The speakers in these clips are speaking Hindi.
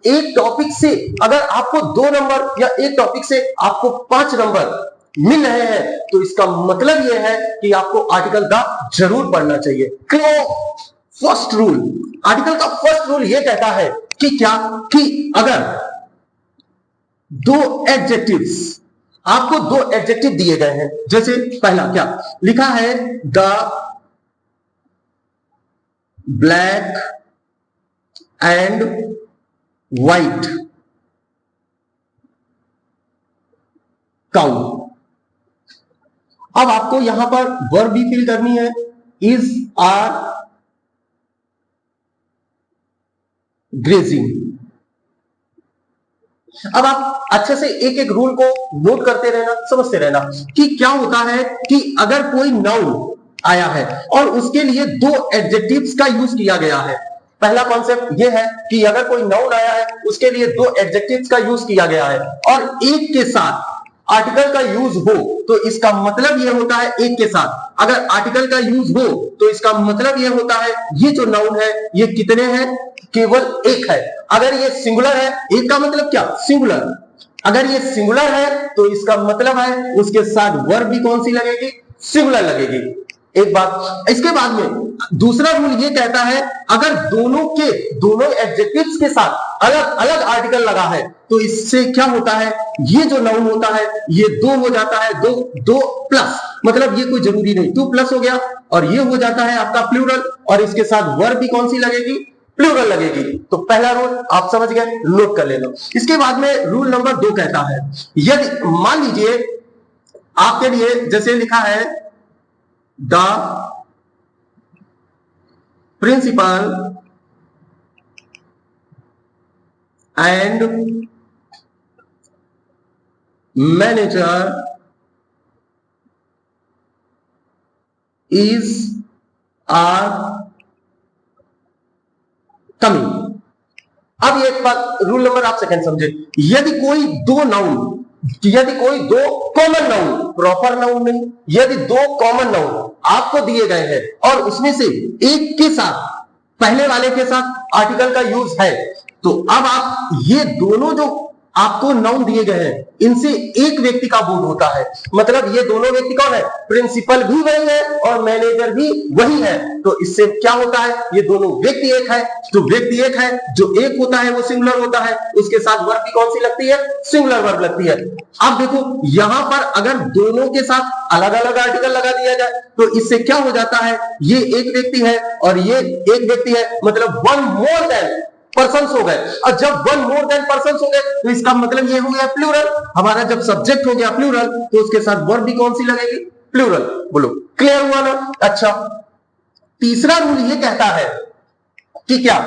एक टॉपिक से अगर आपको 2 नंबर या एक टॉपिक से आपको 5 नंबर मिल रहे हैं तो इसका मतलब यह है कि आपको आर्टिकल का जरूर पढ़ना चाहिए। क्यों? फर्स्ट रूल, आर्टिकल का फर्स्ट रूल यह कहता है कि क्या, कि अगर 2 एडजेक्टिव्स, आपको 2 एडजेक्टिव दिए गए हैं, जैसे पहला क्या लिखा है, the black and white cow. अब आपको यहां पर वर्ब भी फिल करनी है, इज आर ग्रेजिंग। अब आप अच्छे से एक एक रूल को नोट करते रहना, समझते रहना कि क्या होता है कि अगर कोई नाउन आया है और उसके लिए 2 एडजेक्टिव्स का यूज किया गया है। पहला कॉन्सेप्ट यह है कि अगर कोई नाउन आया है उसके लिए 2 एडजेक्टिव्स का यूज किया गया है और एक के साथ आर्टिकल का यूज हो तो इसका मतलब यह होता है, एक के साथ अगर आर्टिकल का यूज हो तो इसका मतलब यह होता है ये जो नाउन है ये कितने हैं, केवल एक है। अगर ये सिंगुलर है, एक का मतलब क्या, सिंगुलर। अगर ये सिंगुलर है तो इसका मतलब है उसके साथ वर्ब भी कौन सी लगेगी, सिंगुलर लगेगी। एक बात, इसके बाद में दूसरा रूल ये कहता है अगर दोनों एडजेक्टिव्स के साथ अलग अलग आर्टिकल लगा है तो इससे क्या होता है, ये जो नाउन होता है ये 2 हो जाता है, 2 प्लस, मतलब ये कोई जरूरी नहीं, 2 प्लस हो गया और ये हो जाता है आपका प्लूरल और इसके साथ वर्ब भी कौन सी लगेगी, प्लूरल लगेगी। तो पहला रूल आप समझ गए, नोट कर लेना। इसके बाद में रूल नंबर 2 कहता है, यदि मान लीजिए आपके लिए जैसे लिखा है the principal and manager is are coming. अब एक बात, रूल नंबर आप सेकंड समझे, यदि कोई 2 नाउन, यदि कोई 2 कॉमन नाउन, प्रॉपर नाउन नहीं, यदि 2 कॉमन नाउन आपको दिए गए हैं और उसमें से एक के साथ, पहले वाले के साथ आर्टिकल का यूज है, तो अब आप ये दोनों जो आपको नाउन दिए गए हैं इनसे एक व्यक्ति का बोध होता है, मतलब ये दोनों व्यक्ति कौन है, प्रिंसिपल भी वही है और मैनेजर भी वही है। तो इससे क्या होता है, ये दोनों व्यक्ति एक है, जो व्यक्ति एक है, जो एक होता है वो सिंगुलर होता है, उसके साथ वर्ब भी कौन सी लगती है, सिंगुलर वर्ब लगती है। अब देखो यहां पर अगर दोनों के साथ अलग अलग आर्टिकल लगा दिया जाए तो इससे क्या हो जाता है, ये एक व्यक्ति है और ये एक व्यक्ति है, मतलब 1 मोर देन पर्सन्स हो गए। और जब 1 मोर देन पर्सन्स हो गए तो इसका मतलब ये हो गया प्लूरल। हमारा जब सब्जेक्ट हो गया प्लूरल तो उसके साथ वर्ब भी कौन सी लगेगी, प्लूरल। बोलो क्लियर हुआ ना? अच्छा, तीसरा रूल ये कहता है कि क्या,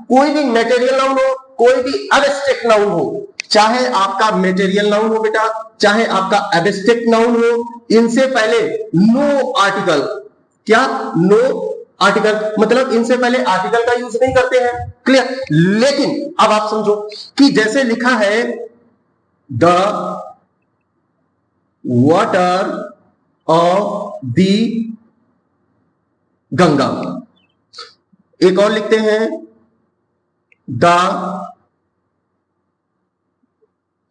कोई भी मटेरियल नाउन हो, कोई भी एब्स्ट्रैक्ट नाउन हो, चाहे आपका मटेरियल नाउन हो बेटा, चाहे आपका एब्स्ट्रैक्ट नाउन हो, इनसे पहले नो आर्टिकल, क्या, नो आर्टिकल, मतलब इनसे पहले आर्टिकल का यूज नहीं करते हैं। क्लियर? लेकिन अब आप समझो कि जैसे लिखा है the water of the Ganga, एक और लिखते हैं the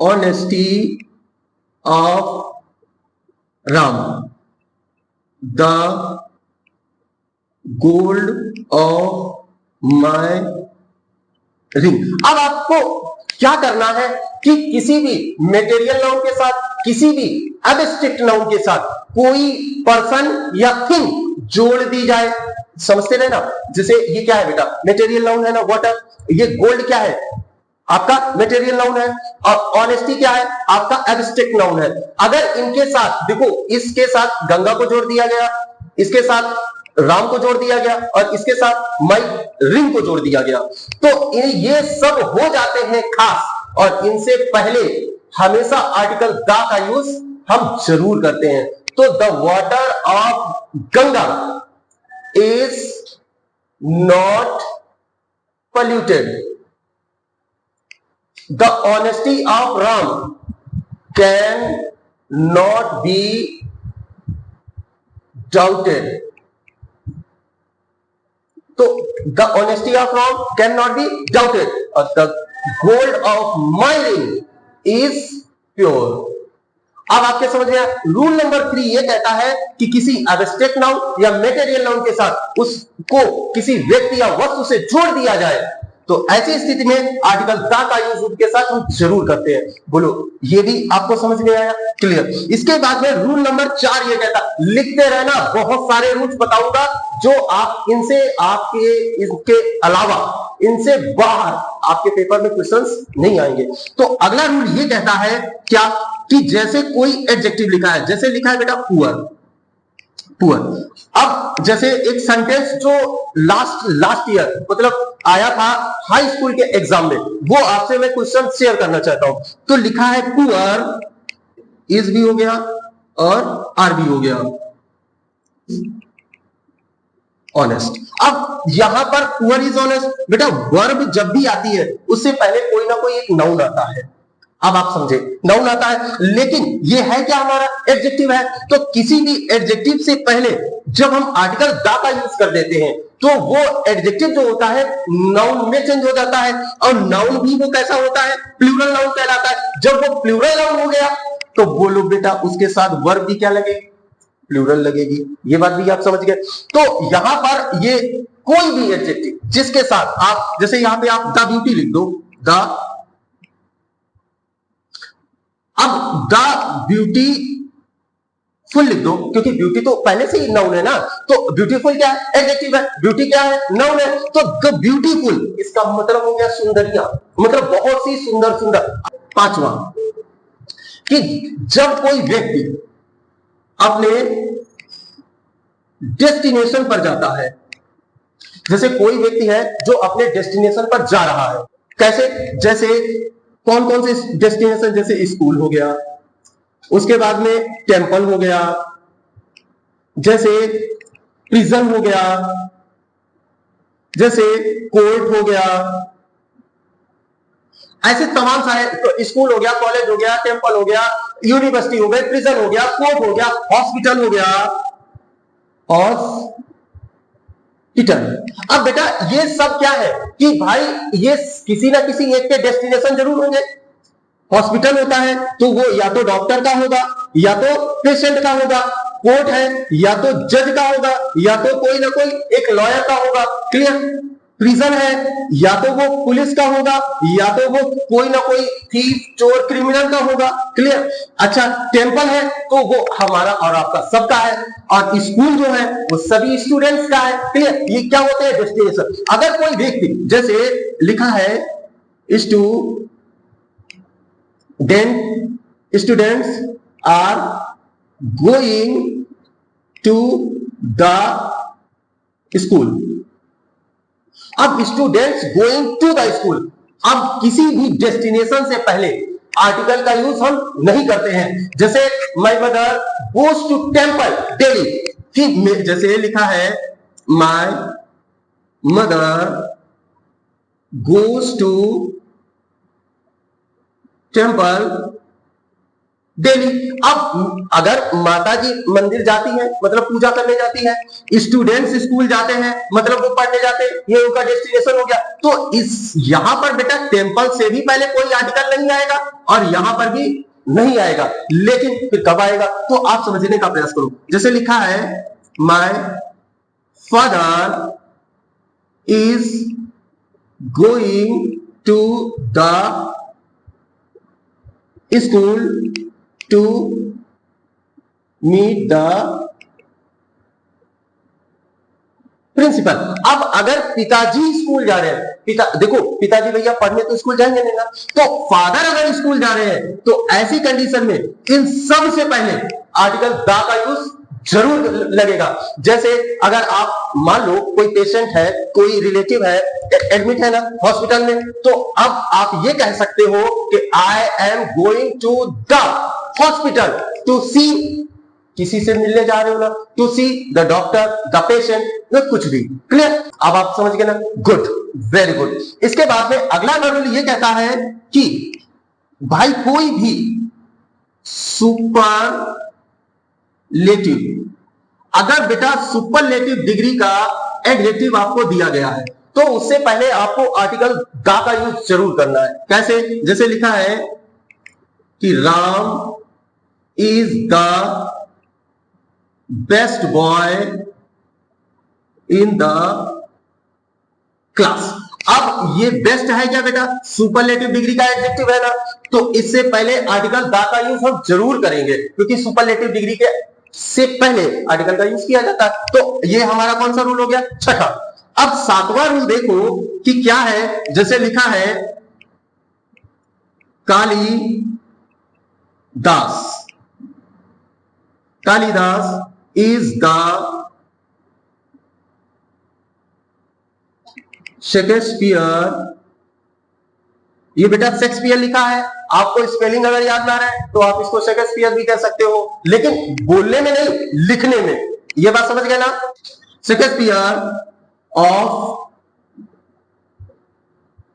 honesty of Ram, the gold of my ring. अब आपको क्या करना है कि किसी भी मटेरियल नाउन के साथ, किसी भी एब्स्ट्रैक्ट नाउन के साथ कोई पर्सन या थिंग जोड़ दी जाए, समझते रहे ना। जैसे ये क्या है बेटा, मटेरियल नाउन है ना वाटर, ये गोल्ड क्या है, आपका मटेरियल नाउन है, और ऑनेस्टी क्या है, आपका एब्स्ट्रैक्ट नाउन है। अगर इनके साथ देखो, इसके साथ गंगा को जोड़ दिया गया, इसके साथ राम को जोड़ दिया गया और इसके साथ माई रिंग को जोड़ दिया गया, तो ये सब हो जाते हैं खास, और इनसे पहले हमेशा आर्टिकल द का यूज हम जरूर करते हैं। तो the water of Ganga is not polluted, the honesty of Ram can not be doubted. तो the honesty of Ram can not be doubted, और the gold of my ring is pure. अब आपके समझ में आया। रूल नंबर 3 ये कहता है कि किसी एब्स्ट्रैक्ट नाउन या मटेरियल नाउन के साथ उसको किसी व्यक्ति या वस्तु से जोड़ दिया जाए तो ऐसी स्थिति में आर्टिकल द का यूज उसके साथ हम जरूर करते हैं। बोलो, ये भी आपको समझ में आया? क्लियर। इसके बाद में रूल नंबर 4 ये कहता, लिखते रहना। बहुत सारे रूल्स बताऊंगा जो आप इनसे आपके इसके अलावा इनसे बाहर आपके पेपर में क्वेश्चंस नहीं आएंगे। तो अगला रूल ये कहता है क्या कि जैसे कोई एडजेक्टिव लिखा है, जैसे लिखा है बेटा पुअर, पुअर। अब जैसे एक सेंटेंस जो लास्ट ईयर मतलब आया था हाई स्कूल के एग्जाम में, वो आपसे मैं क्वेश्चन शेयर करना चाहता हूं। तो लिखा है पुअर, इज भी हो गया और आर भी हो गया, ऑनेस्ट। अब यहां पर पुअर इज ऑनेस्ट, बेटा वर्ब जब भी आती है उससे पहले कोई ना कोई एक नाउन आता है। अब आप समझे, नाउन आता है, लेकिन ये है क्या हमारा एडजेक्टिव है। तो किसी भी एडजेक्टिव से पहले जब हम आर्टिकल द का यूज कर देते हैं तो वो एडजेक्टिव जो होता है नाउन में चेंज हो जाता है, और नाउन भी वो कैसा होता है, प्लूरल नाउन कहलाता है। जब वो प्लूरल नाउन हो गया तो बोलो बेटा उसके साथ वर्ब भी क्या लगेगी, प्लूरल लगेगी। ये बात भी आप समझ गए। तो यहां पर ये कोई भी एडजेक्टिव जिसके साथ आप, जैसे यहां पे आप द ब्यूटी लिख दो, द, अब द ब्यूटी फुल लिख दो, क्योंकि ब्यूटी तो पहले से ही नाउन है ना। तो ब्यूटीफुल क्या है, एडजेक्टिव है, ब्यूटी क्या है, नाउन है। तो द ब्यूटीफुल इसका मतलब हो गया सुंदरिया, मतलब बहुत सी सुंदर सुंदर। पांचवा कि जब कोई व्यक्ति अपने डेस्टिनेशन पर जाता है, जैसे कोई व्यक्ति है जो अपने डेस्टिनेशन पर जा रहा है, कैसे, जैसे कौन कौन से डेस्टिनेशन, जैसे स्कूल हो गया, उसके बाद में टेंपल हो गया, जैसे प्रिजन हो गया, जैसे कोर्ट हो गया, ऐसे तमाम सारे। तो स्कूल हो गया, कॉलेज हो गया, टेंपल हो गया, यूनिवर्सिटी हो गई, प्रिजन हो गया, कोर्ट हो गया, हॉस्पिटल हो गया, हॉस्पिटल। अब बेटा ये सब क्या है कि भाई ये किसी ना किसी एक के डेस्टिनेशन जरूर होंगे। हॉस्पिटल होता है तो वो या तो डॉक्टर का होगा या तो पेशेंट का होगा, कोर्ट है या तो जज का होगा या तो कोई ना कोई एक लॉयर का होगा। क्लियर। प्रिजन है या तो वो पुलिस का होगा या तो वो कोई ना कोई थीफ, चोर, क्रिमिनल का होगा। क्लियर। अच्छा, टेंपल है तो वो हमारा और आपका सबका है, और स्कूल जो है वो सभी स्टूडेंट्स का है। क्लियर। ये क्या होते हैं, डेस्टिनेशन। अगर कोई व्यक्ति, जैसे लिखा है students are going to the school। अब students going to the school, अब किसी भी डेस्टिनेशन से पहले आर्टिकल का यूज हम नहीं करते हैं। जैसे my mother goes to temple daily, जैसे लिखा है my mother goes to temple daily. अब अगर माता जी मंदिर जाती है मतलब पूजा करने जाती है, स्टूडेंट्स स्कूल जाते हैं मतलब वो पढ़ने जाते हैं, ये उनका डेस्टिनेशन हो गया। तो इस यहां पर बेटा टेंपल से भी पहले कोई आर्टिकल नहीं आएगा और यहां पर भी नहीं आएगा, लेकिन फिर कब आएगा तो आप समझने का प्रयास करो। जैसे लिखा है my father is going to the school to meet the principal. अब अगर पिताजी स्कूल जा रहे हैं, देखो पिताजी भैया पढ़ने तो स्कूल जाएंगे नहीं ना, तो फादर अगर स्कूल जा रहे हैं तो ऐसी कंडीशन में इन सब से पहले आर्टिकल द का यूज जरूर लगेगा। जैसे अगर आप मान लो कोई पेशेंट है, कोई रिलेटिव है, एडमिट है ना हॉस्पिटल में, तो अब आप ये कह सकते हो कि I am going to the hospital to see, किसी से मिलने जा रहे हो ना, to see the doctor, the patient, कुछ भी। क्लियर। अब आप समझ गए ना, गुड, वेरी गुड। इसके बाद में अगला रूल ये कहता है कि भाई कोई भी सुपरलेटिव, अगर बेटा सुपरलेटिव डिग्री का एडजेक्टिव आपको दिया गया है तो उससे पहले आपको आर्टिकल दा का यूज जरूर करना है। कैसे? जैसे लिखा है कि Ram is the best boy in the class. अब ये बेस्ट है क्या बेटा? सुपरलेटिव डिग्री का एडजेक्टिव है ना, तो इससे पहले आर्टिकल द का यूज हम जरूर करेंगे, क्योंकि सुपरलेटिव डिग्री के से पहले आर्टिकल का यूज किया जाता है। तो ये हमारा कौन सा रूल हो गया? छठा। अब सातवां रूल देखो कि क्या है। जैसे लिखा है कालिदास इज द शेक्सपियर। ये बेटा शेक्सपियर लिखा है, आपको स्पेलिंग अगर याद ना रहे तो आप इसको शेक्सपियर भी कह सकते हो, लेकिन बोलने में नहीं, लिखने में। ये बात समझ गए ना? Shakespeare of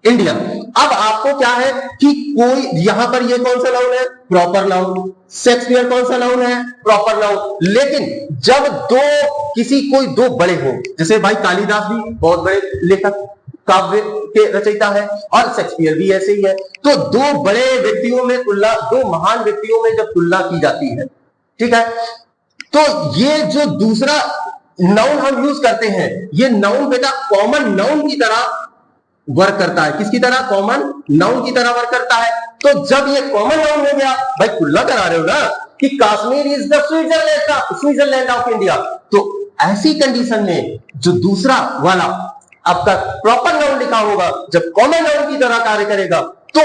India. अब आपको क्या है कि कोई यहां पर ये कौन सा नाउन है? Proper noun. शेक्सपियर कौन सा नाउन है? Proper noun. लेकिन जब कोई दो बड़े हो, जैसे भाई कालिदास भी बहुत बड़े लेखक काव्य के रचयिता है और शेक्सपियर भी ऐसे ही है, तो दो बड़े व्यक्तियों में तुलना, दो महान व्यक्तियों में जब तुलना की जाती है, ठीक है, तो ये जो दूसरा नाउन हम यूज करते हैं, ये नाउन बेटा कॉमन नाउन की तरह वर्क करता है। किसकी तरह? कॉमन नाउन की तरह वर्क करता है। तो जब ये कॉमन नाउन हो गया, भाई तुलना करा रहे हो ना कि Kashmir is the Switzerland of India, तो ऐसी कंडीशन में जो दूसरा वाला आपका प्रॉपर नाउन लिखा होगा, जब कॉमन नाउन की तरह कार्य करेगा, तो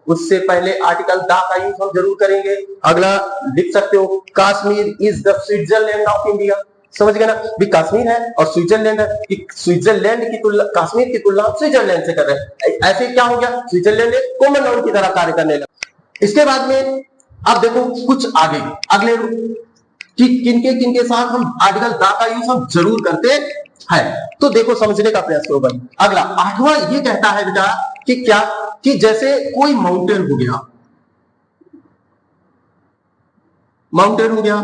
उससे पहले आर्टिकल द का यूज हम जरूर करेंगे। अगला लिख सकते हो, Kashmir is the Switzerland of India. समझ गए ना? भी कश्मीर है और स्विट्जरलैंड है, कि स्विट्जरलैंड की तुलना, कश्मीर की तुलना स्विट्जरलैंड से कर रहे हैं। ऐसे क्या हो गया? स्विट्जरलैंड एक कॉमन नाउन की तरह कार्य करने लगा। इसके बाद में अब देखो कुछ आगे अगले कि किनके साथ हम आर्टिकल द का यूज हम जरूर करते हैं, तो देखो समझने का प्रयास करो भाई। अगला आठवां ये कहता है बेटा कि क्या, कि जैसे कोई माउंटेन हो गया,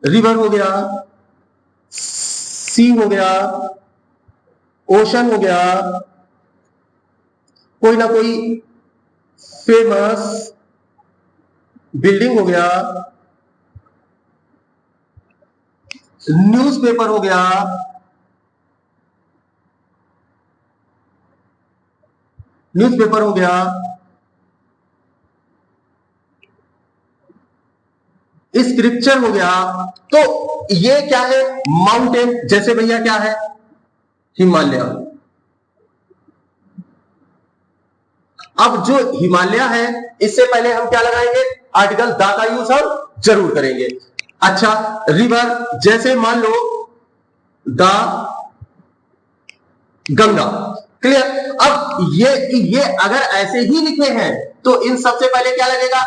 रिवर हो गया, सी हो गया, ओशन हो गया, कोई ना कोई फेमस बिल्डिंग हो गया, न्यूज़पेपर हो गया, स्क्रिप्चर हो गया, तो ये क्या है? माउंटेन। जैसे भैया क्या है? हिमालय। अब जो हिमालय है, इससे पहले हम क्या लगाएंगे? आर्टिकल द का यूज हम जरूर करेंगे। अच्छा, रिवर, जैसे मान लो द गंगा। क्लियर? अब ये अगर ऐसे ही लिखे हैं तो इन सबसे पहले क्या लगेगा?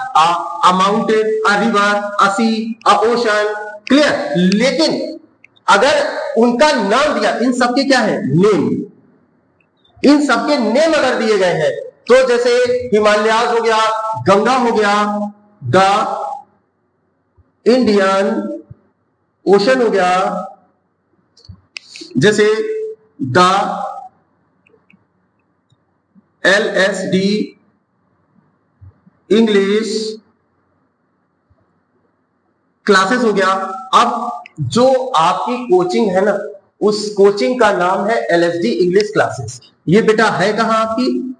A mountain, a river, a sea, an ocean. Clear? लेकिन अगर उनका नाम दिया, इन सबके क्या है? नेम। इन सबके नेम अगर दिए गए हैं, तो जैसे हिमालयाज हो गया, गंगा हो गया, द इंडियन ओशन हो गया, जैसे द LSD इंग्लिश क्लासेस हो गया। अब जो आपकी कोचिंग है ना, उस कोचिंग का नाम है LSD इंग्लिश क्लासेस। ये बेटा है कहां? आपकी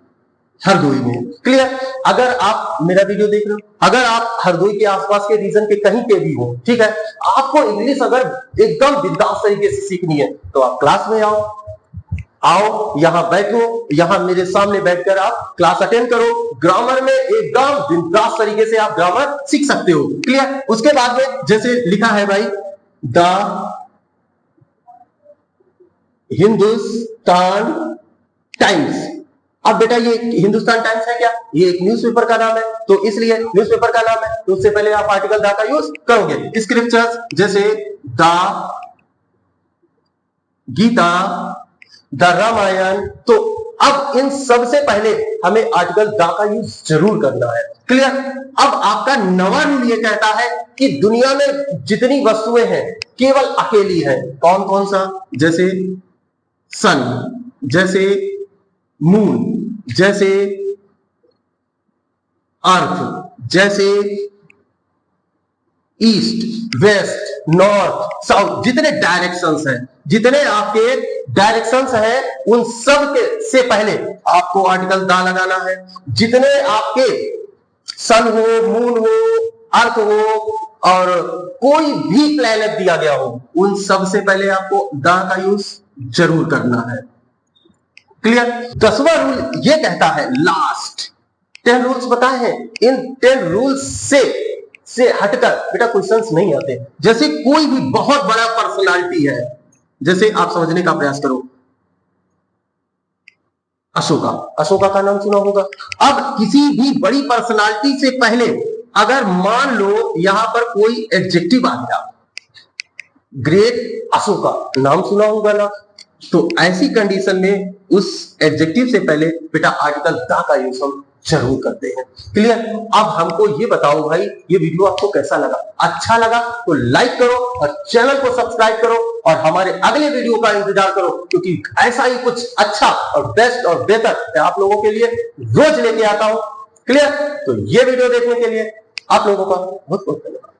हरदोई में। क्लियर? अगर आप मेरा वीडियो देख रहे हो, अगर आप हरदोई के आसपास के रीजन के कहीं पे भी हो, ठीक है, आपको इंग्लिश अगर एकदम बिंदास तरीके से सीखनी है, तो आप क्लास में आओ, यहां बैठो, यहां मेरे सामने बैठकर आप क्लास अटेंड करो। ग्रामर में एकदम बिंदास तरीके से आप ग्रामर सीख सकते हो। क्लियर? उसके बाद में जैसे लिखा है भाई, द हिंदुस्तान टाइम्स। अब बेटा ये हिंदुस्तान टाइम्स है क्या? ये एक न्यूज़पेपर का नाम है, तो इसलिए न्यूज़पेपर का नाम है, तो उससे पहले आप आर्टिकल द का यूज करोगे। स्क्रिप्चर्स, जैसे द गीता, द रामायण। तो अब इन सबसे पहले हमें आर्टिकल द का यूज जरूर करना है। क्लियर? अब आपका नवा रूल ये कहता है कि दुनिया में जितनी वस्तुएं हैं केवल अकेली हैं। कौन कौन सा? जैसे सन, जैसे मून, जैसे अर्थ, जैसे ईस्ट, वेस्ट, नॉर्थ, साउथ, जितने डायरेक्शंस हैं, जितने आपके डायरेक्शंस हैं, उन सब के से पहले आपको आर्टिकल दा लगाना है। जितने आपके सन हो, मून हो, अर्थ हो और कोई भी प्लेनेट दिया गया हो, उन सब से पहले आपको दा का यूज जरूर करना है। क्लियर? 10वां रूल ये कहता है, लास्ट 10 रूल्स बताए हैं, इन 10 रूल्स से हटकर बेटा क्वेश्चंस नहीं आते। जैसे कोई भी बहुत बड़ा पर्सनालिटी है, जैसे आप समझने का प्रयास करो, अशोका, अशोका का नाम सुना होगा। अब किसी भी बड़ी पर्सनालिटी से पहले अगर मान लो यहां पर कोई एडजेक्टिव आ गया, ग्रेट अशोका, नाम सुना होगा ना, तो ऐसी कंडीशन में उस एडजेक्टिव से पहले बेटा आर्टिकल दा का यूज हम जरूर करते हैं। क्लियर? अब हमको ये बताओ भाई, ये वीडियो आपको कैसा लगा? अच्छा लगा तो लाइक करो और चैनल को सब्सक्राइब करो और हमारे अगले वीडियो का इंतजार करो, क्योंकि ऐसा ही कुछ अच्छा और बेस्ट और बेहतर मैं आप लोगों के लिए रोज लेके आता हूं। क्लियर? तो ये वीडियो देखने के लिए आप लोगों का बहुत बहुत धन्यवाद।